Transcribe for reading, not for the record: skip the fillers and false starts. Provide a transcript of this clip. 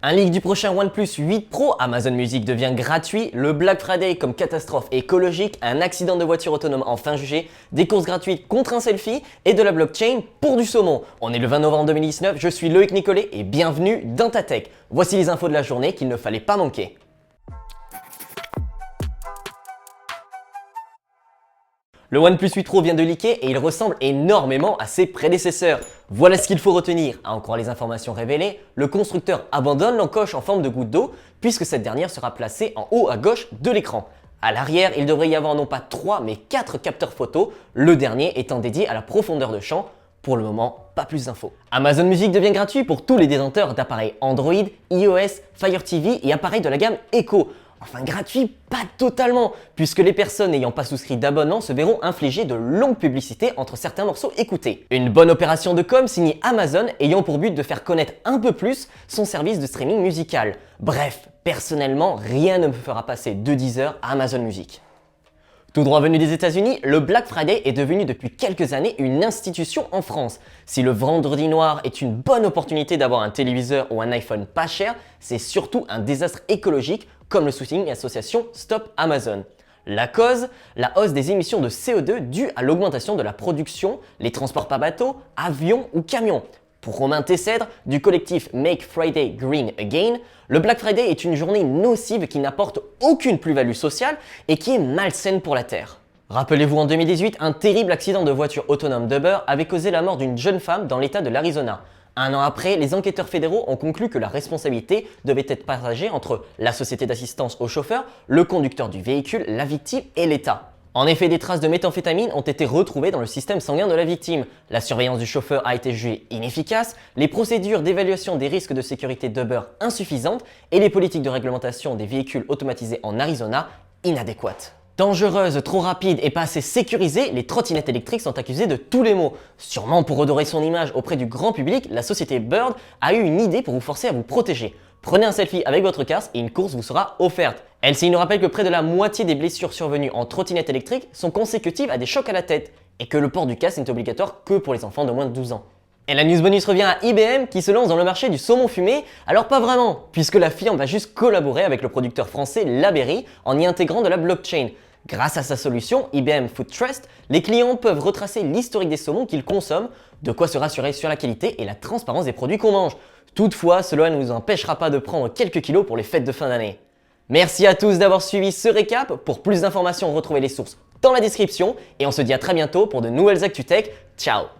Un leak du prochain OnePlus 8 Pro, Amazon Music devient gratuit, le Black Friday comme catastrophe écologique, un accident de voiture autonome enfin jugé, des courses gratuites contre un selfie et de la blockchain pour du saumon. On est le 20 novembre 2019, je suis Loïc Nicolet et bienvenue dans Ta Tech. Voici les infos de la journée qu'il ne fallait pas manquer. Le OnePlus 8 Pro vient de leaker et il ressemble énormément à ses prédécesseurs. Voilà ce qu'il faut retenir. À en croire les informations révélées, le constructeur abandonne l'encoche en forme de goutte d'eau puisque cette dernière sera placée en haut à gauche de l'écran. À l'arrière, il devrait y avoir non pas 3 mais 4 capteurs photo, le dernier étant dédié à la profondeur de champ. Pour le moment, pas plus d'infos. Amazon Music devient gratuit pour tous les détenteurs d'appareils Android, iOS, Fire TV et appareils de la gamme Echo. Enfin gratuit, pas totalement, puisque les personnes n'ayant pas souscrit d'abonnement se verront infliger de longues publicités entre certains morceaux écoutés. Une bonne opération de com signée Amazon ayant pour but de faire connaître un peu plus son service de streaming musical. Bref, personnellement, rien ne me fera passer de Deezer à Amazon Music. Tout droit venu des États-Unis, le Black Friday est devenu depuis quelques années une institution en France. Si le vendredi noir est une bonne opportunité d'avoir un téléviseur ou un iPhone pas cher, c'est surtout un désastre écologique, comme le souligne l'association Stop Amazon. La cause, la hausse des émissions de CO2 due à l'augmentation de la production, les transports par bateau, avions ou camions. Pour Romain Tessèdre, du collectif Make Friday Green Again, le Black Friday est une journée nocive qui n'apporte aucune plus-value sociale et qui est malsaine pour la Terre. Rappelez-vous en 2018, un terrible accident de voiture autonome d'Uber avait causé la mort d'une jeune femme dans l'état de l'Arizona. Un an après, les enquêteurs fédéraux ont conclu que la responsabilité devait être partagée entre la société d'assistance au chauffeur, le conducteur du véhicule, la victime et l'État. En effet, des traces de méthamphétamine ont été retrouvées dans le système sanguin de la victime. La surveillance du chauffeur a été jugée inefficace, les procédures d'évaluation des risques de sécurité d'Uber insuffisantes et les politiques de réglementation des véhicules automatisés en Arizona inadéquates. Dangereuses, trop rapides et pas assez sécurisées, les trottinettes électriques sont accusées de tous les maux. Sûrement pour redorer son image auprès du grand public, la société Bird a eu une idée pour vous forcer à vous protéger. Prenez un selfie avec votre casque et une course vous sera offerte. LCI nous rappelle que près de la moitié des blessures survenues en trottinette électrique sont consécutives à des chocs à la tête et que le port du casque n'est obligatoire que pour les enfants de moins de 12 ans. Et la news bonus revient à IBM qui se lance dans le marché du saumon fumé, alors pas vraiment, puisque la firme va juste collaborer avec le producteur français Labeyrie en y intégrant de la blockchain. Grâce à sa solution IBM Food Trust, les clients peuvent retracer l'historique des saumons qu'ils consomment, de quoi se rassurer sur la qualité et la transparence des produits qu'on mange. Toutefois, cela ne nous empêchera pas de prendre quelques kilos pour les fêtes de fin d'année. Merci à tous d'avoir suivi ce récap. Pour plus d'informations, retrouvez les sources dans la description et on se dit à très bientôt pour de nouvelles Actu Tech. Ciao!